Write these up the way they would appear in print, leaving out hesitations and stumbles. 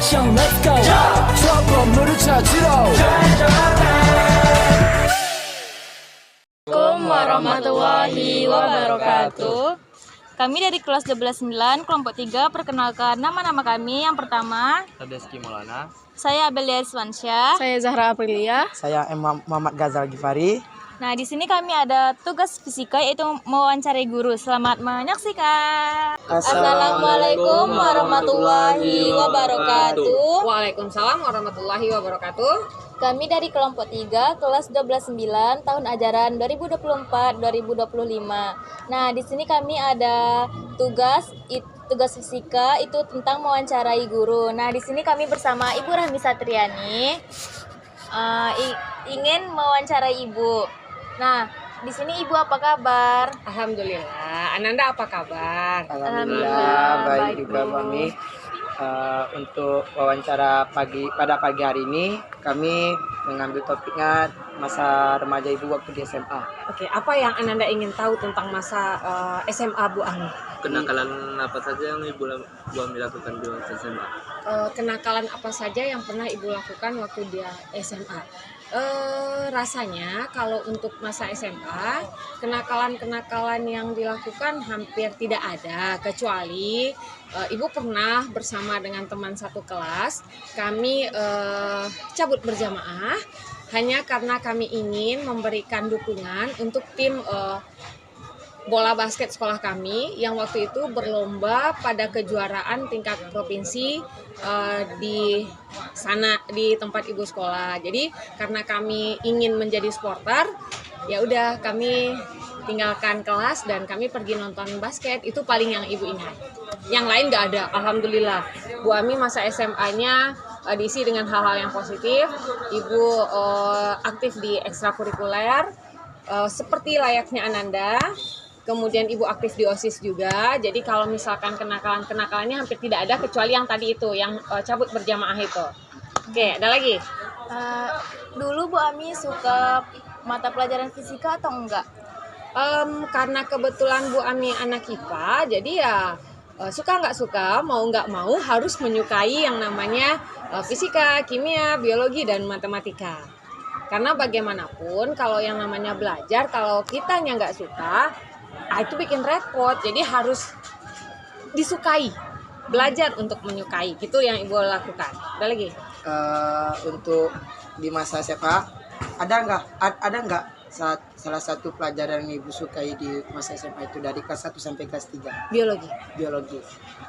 action let's go 저 건물을 찾으러 Assalamualaikum warahmatullahi wabarakatuh. Kami dari kelas 12-9 kelompok 3 perkenalkan nama-nama kami. Yang pertama, Tadeski Maulana. saya Abelia Swansyah. Saya Zahra Aprilia. Saya Muhammad Ghazal Gifari. Nah, di sini kami ada tugas fisika yaitu mewawancarai guru. Selamat menyaksikan. Assalamualaikum warahmatullahi wabarakatuh. Waalaikumsalam warahmatullahi wabarakatuh. Kami dari kelompok 3 kelas 12-9 tahun ajaran 2024-2025. Nah, di sini kami ada tugas fisika itu tentang mewawancarai guru. Nah, di sini kami bersama Ibu Rahmi Satriani ingin mewawancarai Ibu. Nah, di sini Ibu apa kabar? Alhamdulillah. Ananda apa kabar? Alhamdulillah baik juga Bu. kami. Untuk wawancara pada pagi hari ini kami mengambil topiknya masa remaja ibu waktu di SMA. Oke, apa yang Ananda ingin tahu tentang masa SMA Bu Ami? Kenakalan apa saja yang Bu Ami lakukan di waktu SMA? Kenakalan apa saja yang pernah Ibu lakukan waktu dia SMA? Rasanya kalau untuk masa SMA, kenakalan-kenakalan yang dilakukan hampir tidak ada, kecuali Ibu pernah bersama dengan teman satu kelas, kami cabut berjamaah hanya karena kami ingin memberikan dukungan untuk tim bola basket sekolah kami yang waktu itu berlomba pada kejuaraan tingkat provinsi di sana di tempat ibu sekolah. Jadi karena kami ingin menjadi supporter, ya udah kami tinggalkan kelas dan kami pergi nonton basket. Itu paling yang ibu ingat. Yang lain nggak ada. Alhamdulillah. Bu Ami masa SMA-nya diisi dengan hal-hal yang positif. Ibu aktif di ekstrakurikuler seperti layaknya Ananda. Kemudian Ibu aktif di OSIS juga. Jadi kalau misalkan kenakalannya hampir tidak ada kecuali yang tadi itu, yang cabut berjamaah itu. Oke, ada lagi? Dulu Bu Ami suka mata pelajaran fisika atau enggak? Karena kebetulan Bu Ami anak IPA, jadi ya suka nggak suka, mau nggak mau harus menyukai yang namanya fisika, kimia, biologi, dan matematika. Karena bagaimanapun kalau yang namanya belajar, kalau kitanya nggak suka, itu bikin repot. Jadi harus disukai, belajar untuk menyukai. Gitu yang Ibu lakukan. Ada lagi? Untuk di masa SMA ada nggak salah satu pelajaran yang ibu sukai di masa SMA itu dari kelas 1 sampai kelas 3? Biologi.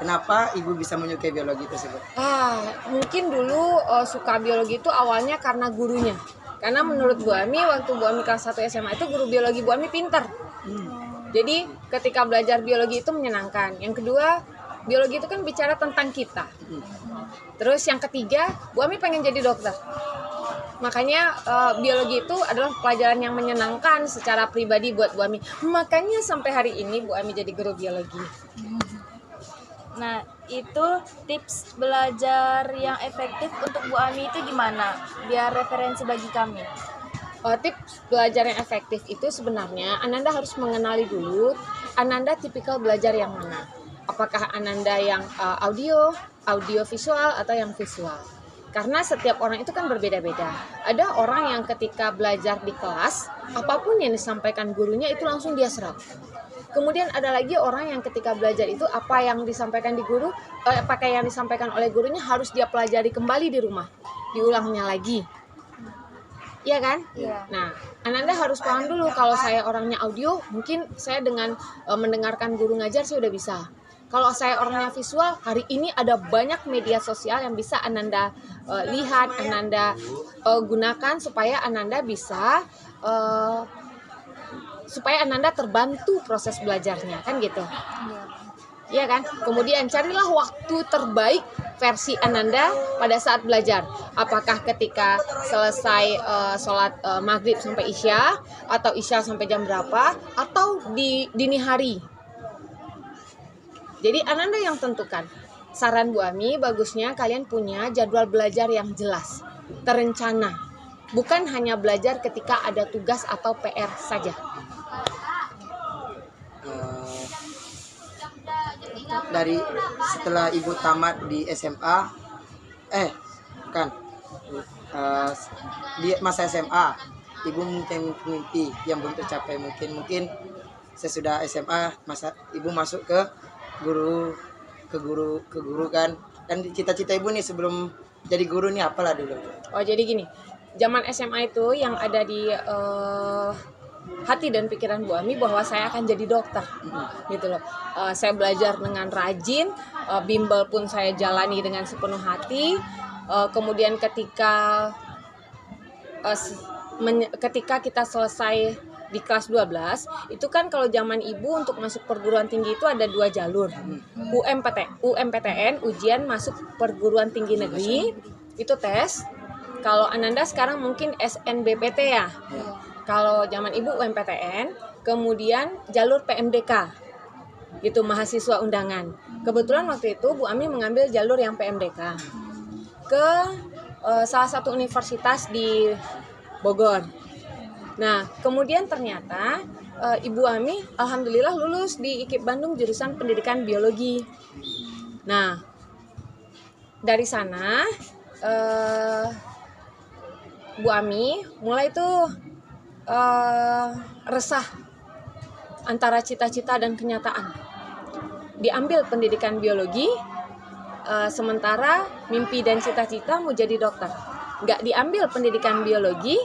Kenapa ibu bisa menyukai biologi tersebut? Mungkin dulu suka biologi itu awalnya karena gurunya. Karena menurut Bu Ami, waktu Bu Ami kelas 1 SMA itu guru biologi Bu Ami pintar. Jadi ketika belajar biologi itu menyenangkan. Yang kedua, biologi itu kan bicara tentang kita. Terus yang ketiga, Bu Ami pengen jadi dokter. Makanya biologi itu adalah pelajaran yang menyenangkan secara pribadi buat Bu Ami. Makanya sampai hari ini Bu Ami jadi guru biologi. Nah, itu tips belajar yang efektif untuk Bu Ami itu gimana? Biar referensi bagi kami. Tips belajar yang efektif itu sebenarnya Ananda harus mengenali dulu Ananda tipikal belajar yang mana. Apakah Ananda yang audio visual, atau yang visual. Karena setiap orang itu kan berbeda-beda. Ada orang yang ketika belajar di kelas, apapun yang disampaikan gurunya itu langsung dia serap. Kemudian ada lagi orang yang ketika belajar itu apa yang disampaikan oleh gurunya harus dia pelajari kembali di rumah, diulangnya lagi. Iya kan? Iya. Nah, Ananda harus paham dulu kalau saya orangnya audio, mungkin saya dengan mendengarkan guru ngajar saya udah bisa. Kalau saya orangnya visual, hari ini ada banyak media sosial yang bisa Ananda lihat, Ananda gunakan supaya Ananda bisa supaya Ananda terbantu proses belajarnya, kan gitu. Iya kan? Kemudian carilah waktu terbaik versi Ananda pada saat belajar. Apakah ketika selesai sholat maghrib sampai isya, atau isya sampai jam berapa, atau di dini hari. Jadi Ananda yang tentukan. Saran Bu Ami, bagusnya kalian punya jadwal belajar yang jelas, terencana. Bukan hanya belajar ketika ada tugas atau PR saja. Dari setelah ibu tamat di SMA, bukan. Di masa SMA ibu mungkin mimpi yang belum tercapai, mungkin sesudah SMA ibu masuk ke guru kan cita-cita ibu nih sebelum jadi guru nih apalah dulu. Oh jadi gini, zaman SMA itu yang ada di hati dan pikiran Bu Ami bahwa saya akan jadi dokter, gitu loh. Saya belajar dengan rajin, bimbel pun saya jalani dengan sepenuh hati. Kemudian ketika kita selesai di kelas 12, itu kan kalau zaman ibu untuk masuk perguruan tinggi itu ada 2 jalur. UMPTN, ujian masuk perguruan tinggi negeri, itu tes. Kalau Ananda sekarang mungkin SNBPT ya. Kalau zaman ibu UMPTN, kemudian jalur PMDK. Gitu, mahasiswa undangan. Kebetulan waktu itu Bu Ami mengambil jalur yang PMDK. Ke salah satu universitas di Bogor. Nah, kemudian ternyata Ibu Ami alhamdulillah lulus di IKIP Bandung jurusan pendidikan biologi. Nah, dari sana Bu Ami mulai tuh resah antara cita-cita dan kenyataan. Diambil pendidikan biologi, sementara mimpi dan cita-cita mau jadi dokter. Nggak diambil pendidikan biologi,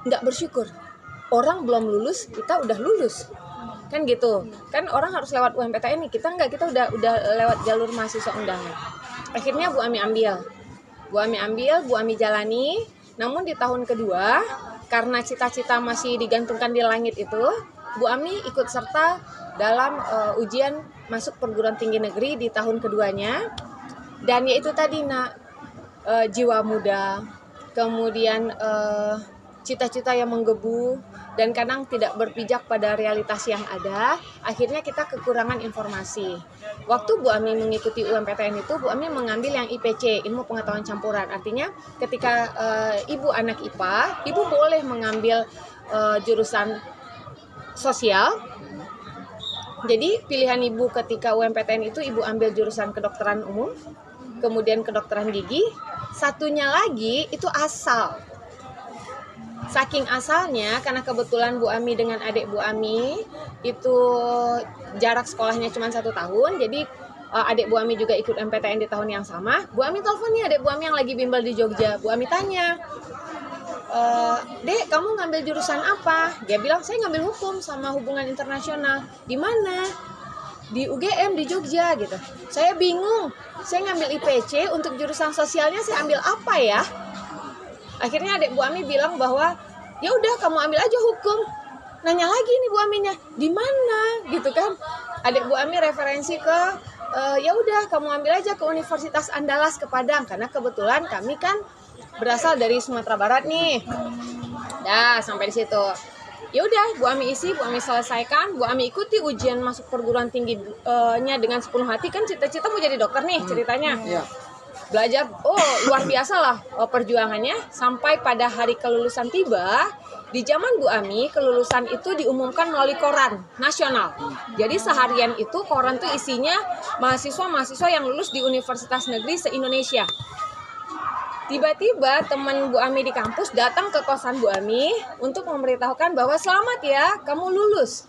nggak bersyukur. Orang belum lulus, kita udah lulus. Kan gitu. Kan orang harus lewat UMPTN nih, kita udah lewat jalur mahasiswa undangan. Akhirnya Bu Ami ambil, Bu Ami jalani. Namun di tahun kedua, karena cita-cita masih digantungkan di langit itu, Bu Ami ikut serta dalam ujian masuk perguruan tinggi negeri di tahun keduanya. Dan yaitu tadi jiwa muda, kemudian cita-cita yang menggebu, dan kadang tidak berpijak pada realitas yang ada. Akhirnya kita kekurangan informasi. Waktu Bu Ami mengikuti UMPTN itu, Bu Ami mengambil yang IPC, ilmu pengetahuan campuran. Artinya ketika ibu anak IPA, ibu boleh mengambil jurusan sosial. Jadi pilihan ibu ketika UMPTN itu, ibu ambil jurusan kedokteran umum, kemudian kedokteran gigi. Satunya lagi itu asal. Saking asalnya, karena kebetulan Bu Ami dengan adik Bu Ami itu jarak sekolahnya cuma 1 tahun, jadi adik Bu Ami juga ikut MPTN di tahun yang sama. Bu Ami telepon nih adik Bu Ami yang lagi bimbel di Jogja. Bu Ami tanya, Dek, kamu ngambil jurusan apa? Dia bilang, saya ngambil hukum sama hubungan internasional. Di mana? Di UGM di Jogja gitu. Saya bingung, saya ngambil IPC, untuk jurusan sosialnya saya ambil apa ya? Akhirnya adik Bu Ami bilang bahwa ya udah kamu ambil aja hukum. Nanya lagi nih Bu Aminya, di mana gitu kan? Adik Bu Ami referensi ke ya udah kamu ambil aja ke Universitas Andalas ke Padang, karena kebetulan kami kan berasal dari Sumatera Barat nih. Dah sampai di situ. Ya udah Bu Ami isi, Bu Ami selesaikan, Bu Ami ikuti ujian masuk perguruan tinggi-nya dengan sepenuh hati. Kan cita-cita mau jadi dokter nih ceritanya. Belajar, luar biasa lah perjuangannya, sampai pada hari kelulusan tiba. Di zaman Bu Ami, kelulusan itu diumumkan melalui koran nasional. Jadi seharian itu koran tuh isinya mahasiswa-mahasiswa yang lulus di universitas negeri se-Indonesia. Tiba-tiba teman Bu Ami di kampus datang ke kosan Bu Ami untuk memberitahukan bahwa selamat ya, kamu lulus.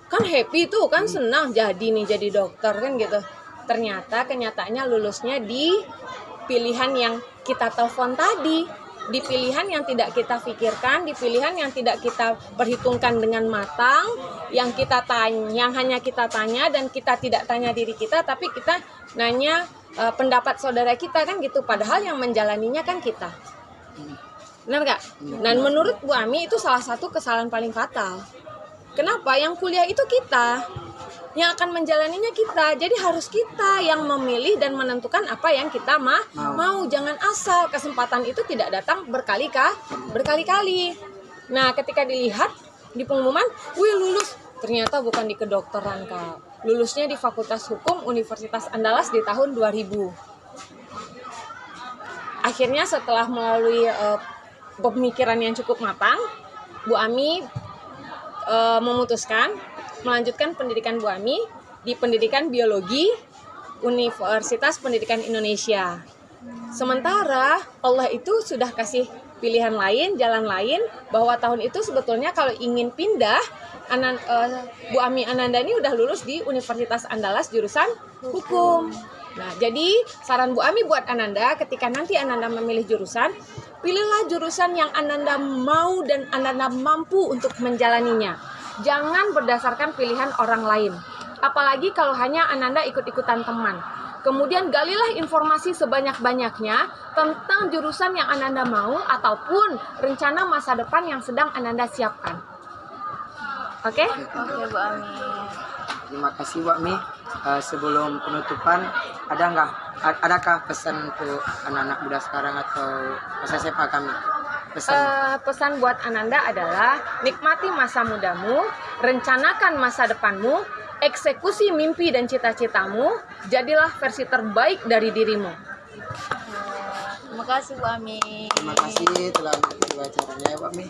Kan happy tuh, kan senang jadi dokter kan gitu. Ternyata kenyataannya lulusnya di pilihan yang kita telepon tadi, di pilihan yang tidak kita pikirkan, di pilihan yang tidak kita perhitungkan dengan matang, yang hanya kita tanya dan kita tidak tanya diri kita, tapi kita nanya pendapat saudara kita kan gitu, padahal yang menjalaninya kan kita. Benar nggak? Dan menurut Bu Ami itu salah satu kesalahan paling fatal. Kenapa? Yang kuliah itu kita, yang akan menjalaninya kita. Jadi harus kita yang memilih dan menentukan apa yang kita mau. Jangan asal, kesempatan itu tidak datang berkali-kali. Nah, ketika dilihat di pengumuman, wih lulus, ternyata bukan di kedokteran Kak. Lulusnya di Fakultas Hukum Universitas Andalas di tahun 2000. Akhirnya setelah melalui pemikiran yang cukup matang, Bu Ami memutuskan melanjutkan pendidikan Bu Ami di pendidikan biologi Universitas Pendidikan Indonesia. Sementara Allah itu sudah kasih pilihan lain, jalan lain, bahwa tahun itu sebetulnya kalau ingin pindah, Bu Ami Ananda ini udah lulus di Universitas Andalas jurusan hukum. Nah, jadi saran Bu Ami buat Ananda, ketika nanti Ananda memilih jurusan, pilihlah jurusan yang Ananda mau dan Ananda mampu untuk menjalaninya. Jangan berdasarkan pilihan orang lain. Apalagi kalau hanya Ananda ikut-ikutan teman. Kemudian galilah informasi sebanyak-banyaknya tentang jurusan yang Ananda mau ataupun rencana masa depan yang sedang Ananda siapkan. Oke? Oke, Bu Ami. Terima kasih Bu Ami. Sebelum penutupan, adakah pesan untuk anak-anak muda sekarang atau masa SMA kami? Pesan buat Ananda adalah nikmati masa mudamu, rencanakan masa depanmu, eksekusi mimpi dan cita-citamu, jadilah versi terbaik dari dirimu. Terima kasih Bu Ami. Terima kasih telah mengikuti acaranya Bu Ami.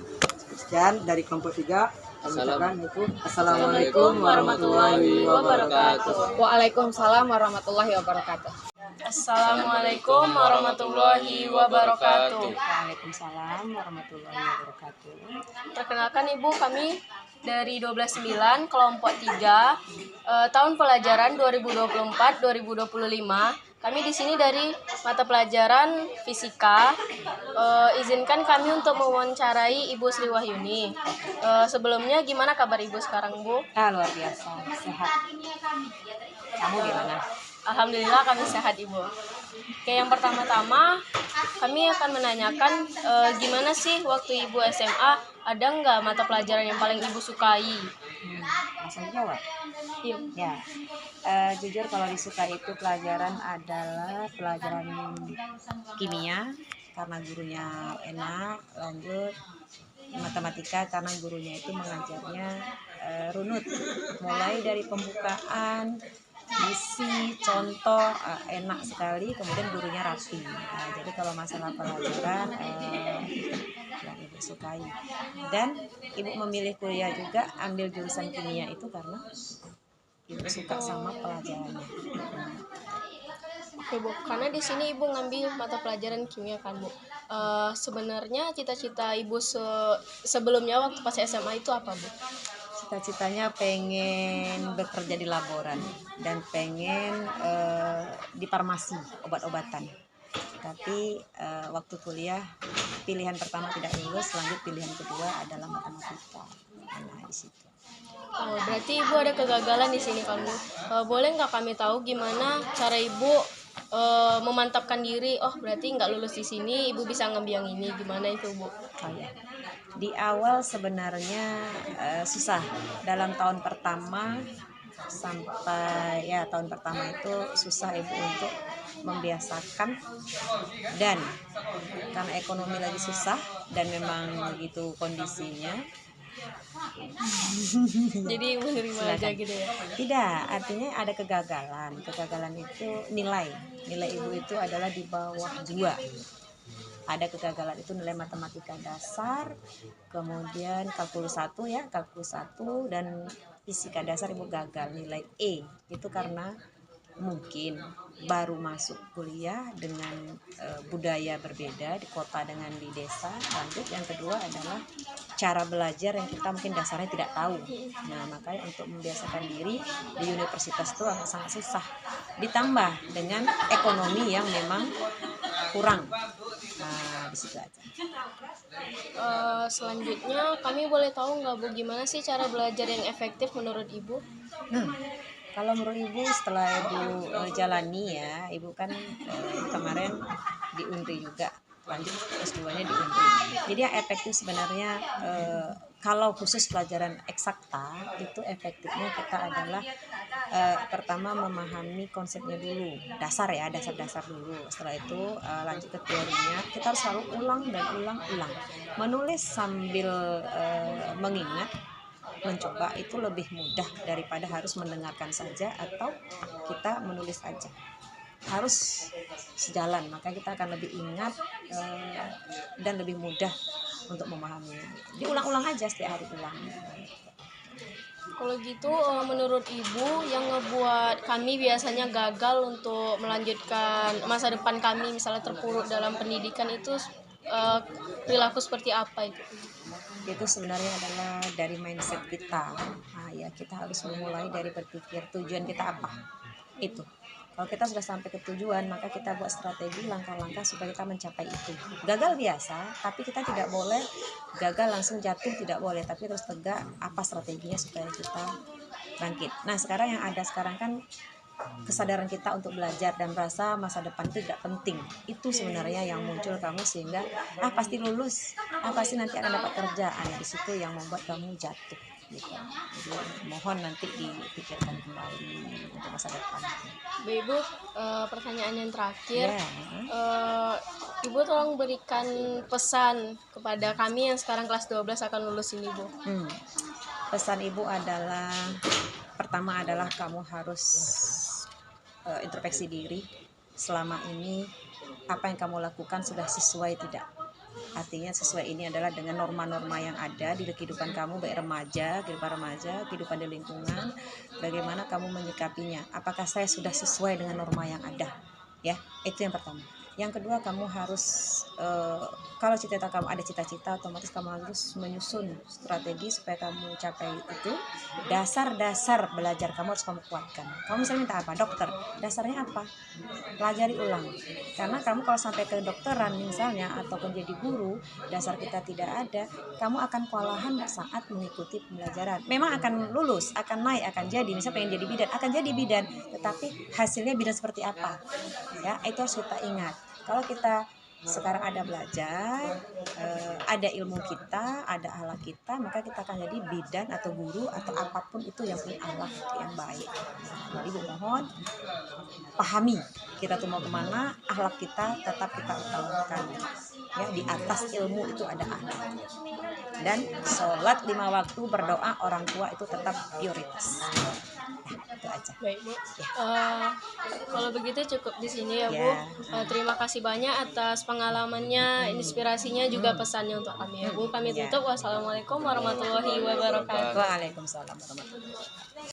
Sekian dari kelompok 3. Assalamualaikum warahmatullahi wabarakatuh. Waalaikumsalam warahmatullahi wabarakatuh. Assalamualaikum warahmatullahi wabarakatuh. Waalaikumsalam warahmatullahi wabarakatuh. Perkenalkan Ibu, kami dari 12.9 kelompok 3 tahun pelajaran 2024-2025. Kami di sini dari mata pelajaran fisika. Izinkan kami untuk mewawancarai Ibu Sri Wahyuni. Sebelumnya gimana kabar Ibu sekarang, Bu? Luar biasa, sehat. Kamu gimana? Alhamdulillah kami sehat, Ibu. Oke, yang pertama-tama kami akan menanyakan gimana sih waktu Ibu SMA, ada nggak mata pelajaran yang paling Ibu sukai? Langsung jawab. Iya. Ya, jujur kalau disuka itu pelajaran adalah pelajaran kimia karena gurunya enak, lanjut matematika karena gurunya itu mengajarnya runut, mulai dari pembukaan, isi, contoh, enak sekali, kemudian gurunya rapi. Jadi kalau masalah pelajaran yang Ibu sukai, dan Ibu memilih kuliah juga ambil jurusan kimia itu karena Ibu suka sama pelajarannya. Oke, Bu, karena di sini Ibu ngambil mata pelajaran kimia kan, Bu. Sebenarnya cita-cita Ibu sebelumnya waktu pas SMA itu apa, Bu? Cita-citanya pengen bekerja di laboran dan pengen di farmasi obat-obatan. Tapi waktu kuliah pilihan pertama tidak lulus, lanjut pilihan kedua adalah matematika. Nah, di situ. Oh, berarti Ibu ada kegagalan di sini kan, Bu. Boleh nggak kami tahu gimana cara Ibu memantapkan diri? Oh, berarti nggak lulus di sini, Ibu bisa ngambil yang ini. Gimana itu, Bu? Oh ya. Di awal sebenarnya susah. Dalam tahun pertama sampai tahun pertama itu susah Ibu untuk membiasakan, dan karena ekonomi lagi susah dan memang begitu kondisinya. Jadi menerima aja gitu ya? Tidak, artinya ada kegagalan. Kegagalan itu nilai Ibu itu adalah di bawah 2. Ada kegagalan itu nilai matematika dasar, kemudian kalkulus 1 dan fisika dasar Ibu gagal nilai E. Itu karena mungkin baru masuk kuliah dengan budaya berbeda di kota dengan di desa. Lanjut yang kedua adalah cara belajar yang kita mungkin dasarnya tidak tahu. Nah, makanya untuk membiasakan diri di universitas itu sangat susah. Ditambah dengan ekonomi yang memang kurang. Nah, di situ aja. Selanjutnya kami boleh tahu nggak, Bu, gimana sih cara belajar yang efektif menurut Ibu? Kalau menurut Ibu setelah Ibu jalani ya, Ibu kan kemarin di UNRI juga, lanjut S2-nya di UNRI. Jadi yang efektif sebenarnya kalau khusus pelajaran eksakta itu efektifnya kita adalah pertama memahami konsepnya dulu, dasar dulu. Setelah itu lanjut ke teorinya, kita harus selalu ulang dan ulang. Menulis sambil mengingat, mencoba itu lebih mudah daripada harus mendengarkan saja atau kita menulis aja. Harus sejalan, maka kita akan lebih ingat dan lebih mudah untuk memahaminya. Diulang-ulang aja setiap hari ulang. Kalau gitu menurut Ibu yang ngebuat kami biasanya gagal untuk melanjutkan masa depan kami misalnya terpuruk dalam pendidikan itu perilaku seperti apa itu? Itu sebenarnya adalah dari mindset kita. Nah, ya kita harus memulai dari berpikir tujuan kita apa. Itu. Kalau kita sudah sampai ke tujuan, maka kita buat strategi langkah-langkah supaya kita mencapai itu. Gagal biasa, tapi kita tidak boleh gagal langsung jatuh, tidak boleh, tapi terus tegak apa strateginya supaya kita bangkit. Nah, sekarang yang ada sekarang kan kesadaran kita untuk belajar dan merasa masa depan itu tidak penting. Itu sebenarnya yang muncul kamu sehingga pasti lulus, pasti nanti akan dapat kerjaan. Di situ yang membuat kamu jatuh gitu. Jadi mohon nanti dipikirkan kembali untuk masa depan. Ibu, pertanyaan yang terakhir, Ya. Ibu tolong berikan pesan kepada kami yang sekarang kelas 12 akan lulus ini, Bu. Pesan ibu adalah pertama adalah kamu harus introspeksi diri selama ini apa yang kamu lakukan sudah sesuai tidak. Artinya sesuai ini adalah dengan norma-norma yang ada di kehidupan kamu baik kehidupan remaja, kehidupan di lingkungan, bagaimana kamu menyikapinya. Apakah saya sudah sesuai dengan norma yang ada? Ya, itu yang pertama. Yang kedua, kamu harus kalau cita-cita kamu ada cita-cita, otomatis kamu harus menyusun strategi supaya kamu capai itu. Dasar-dasar belajar kamu harus kamu kuatkan. Kamu misalnya minta apa? Dokter. Dasarnya apa? Pelajari ulang. Karena kamu kalau sampai ke dokteran misalnya ataupun jadi guru, dasar kita tidak ada, kamu akan kewalahan saat mengikuti pembelajaran. Memang akan lulus, akan naik, akan jadi. Misalnya pengen jadi bidan, akan jadi bidan. Tetapi hasilnya bidan seperti apa? Ya, itu harus kita ingat. Kalau kita sekarang ada belajar, ada ilmu kita, ada akhlak kita, maka kita akan jadi bidan atau guru atau apapun itu yang punya akhlak yang baik. Jadi ibu mohon pahami kita tuh mau kemana, akhlak kita tetap kita utamakan. Ya, di atas ilmu itu ada akhlak. Dan sholat 5 waktu, berdoa orang tua itu tetap prioritas. Itu aja. Baik, Bu. Kalau begitu cukup di sini ya, Bu. Terima kasih banyak atas pengalamannya, inspirasinya juga pesannya untuk kami ya, Bu. Kami tutup. Wassalamualaikum warahmatullahi wabarakatuh. Waalaikumsalam warahmatullahi wabarakatuh.